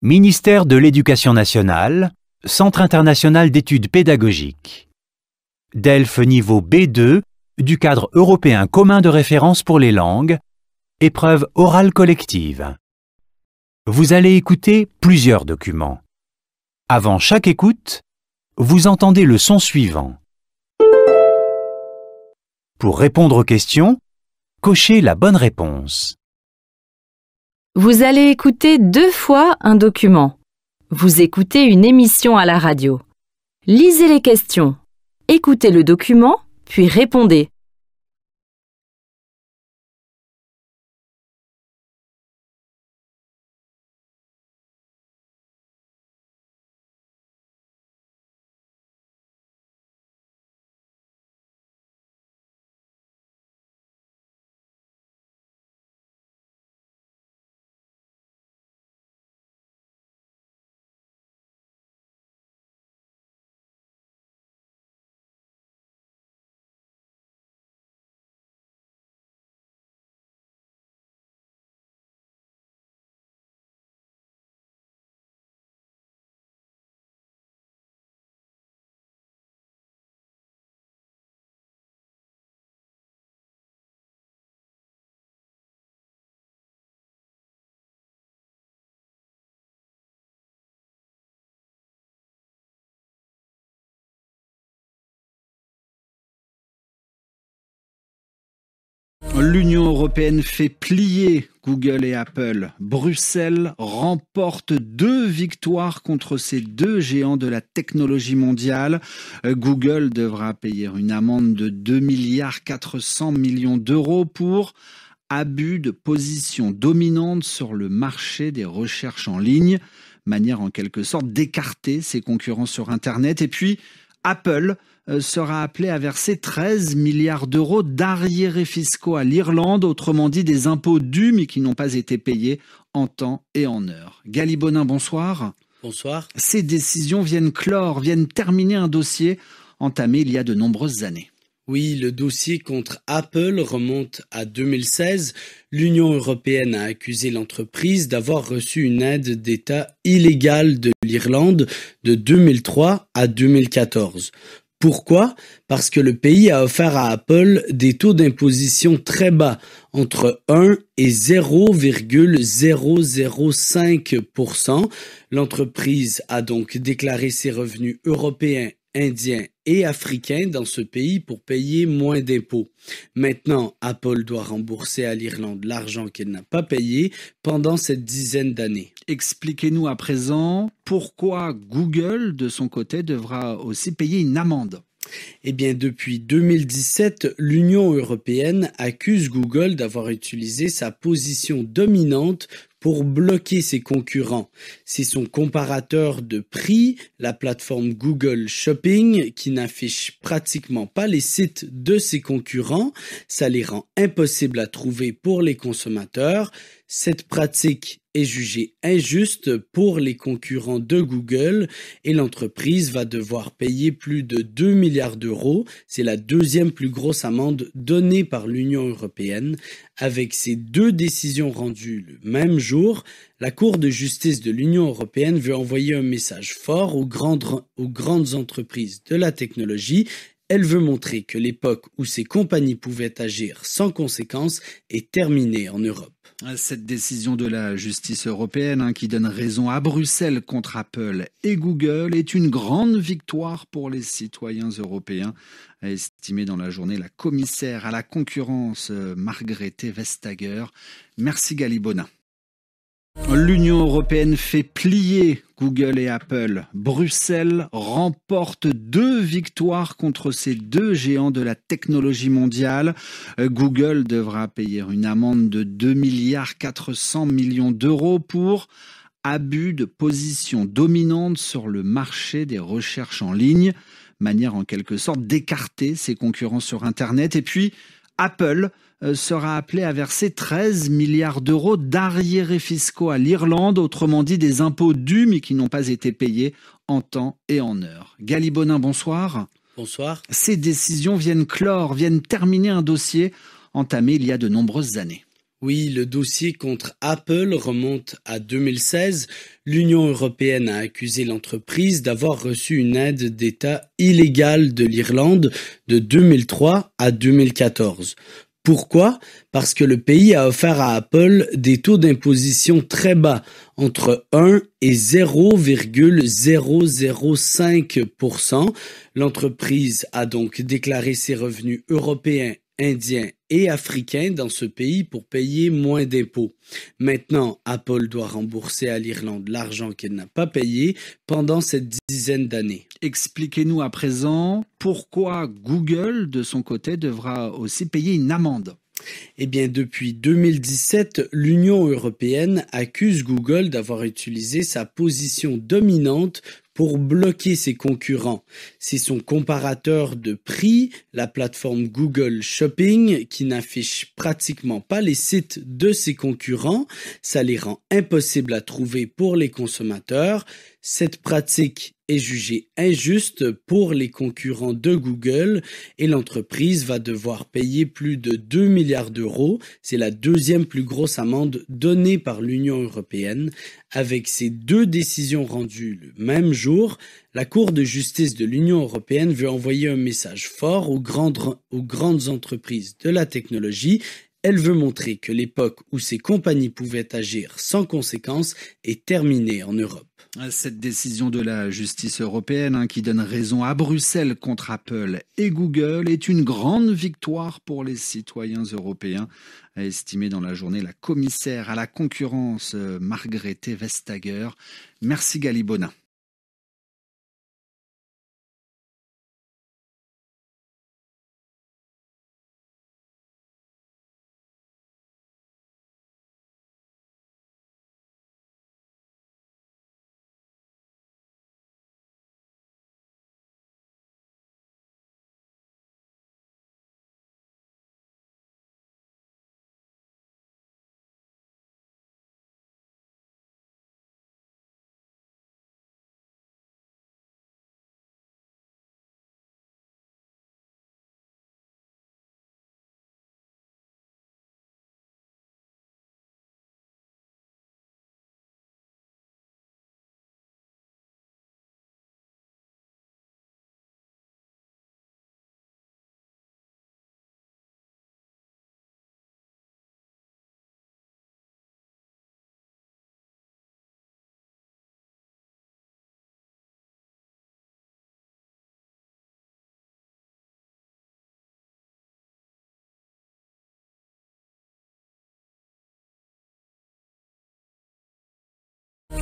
Ministère de l'Éducation nationale, Centre international d'études pédagogiques. DELF niveau B2 du cadre européen commun de référence pour les langues, épreuve orale collective. Vous allez écouter plusieurs documents. Avant chaque écoute, vous entendez le son suivant. Pour répondre aux questions, cochez la bonne réponse. Vous allez écouter 2 fois un document. Vous écoutez une émission à la radio. Lisez les questions. Écoutez le document, puis répondez. L'Union européenne fait plier Google et Apple. Bruxelles remporte 2 victoires contre ces 2 géants de la technologie mondiale. Google devra payer une amende de 2,4 milliards d'euros pour abus de position dominante sur le marché des recherches en ligne, manière en quelque sorte d'écarter ses concurrents sur Internet. Et puis Apple sera appelé à verser 13 milliards d'euros d'arriérés fiscaux à l'Irlande, autrement dit des impôts dus mais qui n'ont pas été payés en temps et en heure. Gali Bonin, bonsoir. Bonsoir. Ces décisions viennent terminer un dossier entamé il y a de nombreuses années. Oui, le dossier contre Apple remonte à 2016. L'Union européenne a accusé l'entreprise d'avoir reçu une aide d'État illégale de l'Irlande de 2003 à 2014. Pourquoi ? Parce que le pays a offert à Apple des taux d'imposition très bas, entre 1 et 0,005%. L'entreprise a donc déclaré ses revenus européens, indiens et africains dans ce pays pour payer moins d'impôts. Maintenant, Apple doit rembourser à l'Irlande l'argent qu'elle n'a pas payé pendant cette dizaine d'années. Expliquez-nous à présent pourquoi Google, de son côté, devra aussi payer une amende. Eh bien, depuis 2017, l'Union européenne accuse Google d'avoir utilisé sa position dominante pour bloquer ses concurrents. C'est son comparateur de prix, la plateforme Google Shopping, qui n'affiche pratiquement pas les sites de ses concurrents. Ça les rend impossibles à trouver pour les consommateurs. Cette pratique est jugée injuste pour les concurrents de Google et l'entreprise va devoir payer plus de 2 milliards d'euros. C'est la 2e plus grosse amende donnée par l'Union européenne. Avec ces 2 décisions rendues le même jour, la Cour de justice de l'Union européenne veut envoyer un message fort aux grandes entreprises de la technologie. Elle veut montrer que l'époque où ces compagnies pouvaient agir sans conséquence est terminée en Europe. Cette décision de la justice européenne qui donne raison à Bruxelles contre Apple et Google est une grande victoire pour les citoyens européens, a estimé dans la journée la commissaire à la concurrence Margrethe Vestager. Merci Gali Bonin. L'Union européenne fait plier Google et Apple. Bruxelles remporte 2 victoires contre ces 2 géants de la technologie mondiale. Google devra payer une amende de 2,4 milliards d'euros pour abus de position dominante sur le marché des recherches en ligne, manière en quelque sorte d'écarter ses concurrents sur Internet. Et puis Apple sera appelé à verser 13 milliards d'euros d'arriérés fiscaux à l'Irlande, autrement dit des impôts dus mais qui n'ont pas été payés en temps et en heure. Gali Bonin, bonsoir. Bonsoir. Ces décisions viennent terminer un dossier entamé il y a de nombreuses années. Oui, le dossier contre Apple remonte à 2016. L'Union européenne a accusé l'entreprise d'avoir reçu une aide d'État illégale de l'Irlande de 2003 à 2014. Pourquoi? Parce que le pays a offert à Apple des taux d'imposition très bas, entre 1 et 0,005%. L'entreprise a donc déclaré ses revenus européens, indiens et africains dans ce pays pour payer moins d'impôts. Maintenant, Apple doit rembourser à l'Irlande l'argent qu'elle n'a pas payé pendant cette dizaine d'années. Expliquez-nous à présent pourquoi Google, de son côté, devra aussi payer une amende. Eh bien, depuis 2017, l'Union européenne accuse Google d'avoir utilisé sa position dominante pour bloquer ses concurrents. C'est son comparateur de prix, la plateforme Google Shopping, qui n'affiche pratiquement pas les sites de ses concurrents. Ça les rend impossibles à trouver pour les consommateurs. Cette pratique est jugée injuste pour les concurrents de Google et l'entreprise va devoir payer plus de 2 milliards d'euros. C'est la deuxième plus grosse amende donnée par l'Union européenne. Avec ces deux décisions rendues le même jour, la Cour de justice de l'Union européenne veut envoyer un message fort aux grandes entreprises de la technologie. Elle veut montrer que l'époque où ces compagnies pouvaient agir sans conséquence est terminée en Europe. Cette décision de la justice européenne qui donne raison à Bruxelles contre Apple et Google est une grande victoire pour les citoyens européens, a estimé dans la journée la commissaire à la concurrence Margrethe Vestager. Merci Gali Bonin.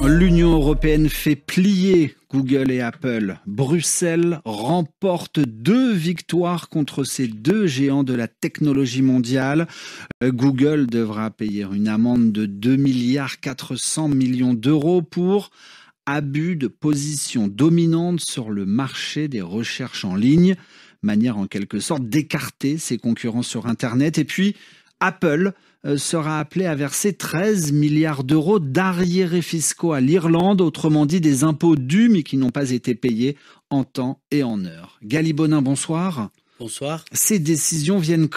L'Union européenne fait plier Google et Apple. Bruxelles remporte 2 victoires contre ces deux géants de la technologie mondiale. Google devra payer une amende de 2,4 milliards d'euros pour abus de position dominante sur le marché des recherches en ligne, manière en quelque sorte d'écarter ses concurrents sur Internet. Et puis, Apple sera appelé à verser 13 milliards d'euros d'arriérés fiscaux à l'Irlande, autrement dit des impôts dus mais qui n'ont pas été payés en temps et en heure. Gali Bonin, bonsoir. Bonsoir. Ces décisions viennent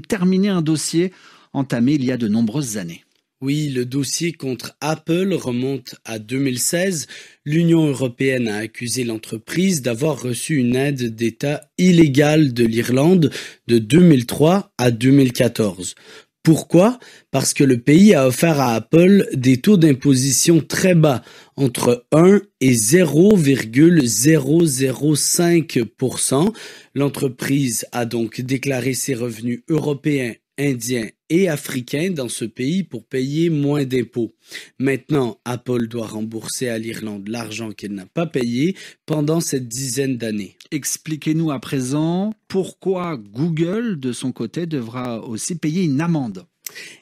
terminer un dossier entamé il y a de nombreuses années. Oui, le dossier contre Apple remonte à 2016. L'Union européenne a accusé l'entreprise d'avoir reçu une aide d'État illégale de l'Irlande de 2003 à 2014. Pourquoi? Parce que le pays a offert à Apple des taux d'imposition très bas, entre 1 et 0,005%. L'entreprise a donc déclaré ses revenus européens, indiens et africains dans ce pays pour payer moins d'impôts. Maintenant, Apple doit rembourser à l'Irlande l'argent qu'elle n'a pas payé pendant cette dizaine d'années. Expliquez-nous à présent pourquoi Google, de son côté, devra aussi payer une amende.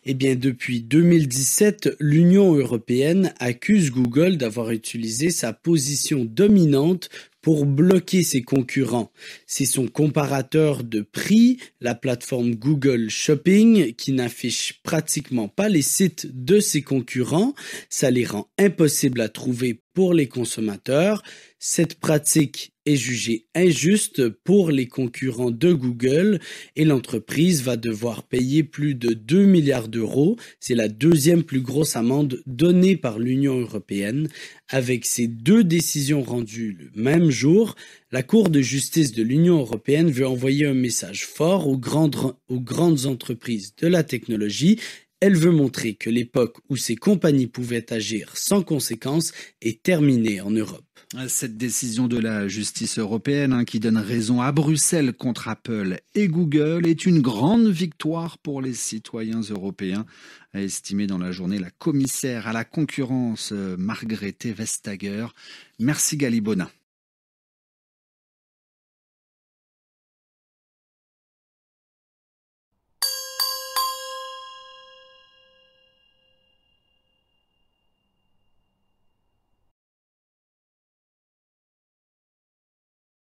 Eh bien, depuis 2017, l'Union européenne accuse Google d'avoir utilisé sa position dominante pour bloquer ses concurrents. C'est son comparateur de prix, la plateforme Google Shopping, qui n'affiche pratiquement pas les sites de ses concurrents. Ça les rend impossibles à trouver pour les consommateurs. Cette pratique est jugée injuste pour les concurrents de Google et l'entreprise va devoir payer plus de 2 milliards d'euros. C'est la deuxième plus grosse amende donnée par l'Union européenne. Avec ces deux décisions rendues le même jour, la Cour de justice de l'Union européenne veut envoyer un message fort aux grandes entreprises de la technologie. Elle veut montrer que l'époque où ces compagnies pouvaient agir sans conséquence est terminée en Europe. Cette décision de la justice européenne qui donne raison à Bruxelles contre Apple et Google est une grande victoire pour les citoyens européens, a estimé dans la journée la commissaire à la concurrence Margrethe Vestager. Merci Galibona.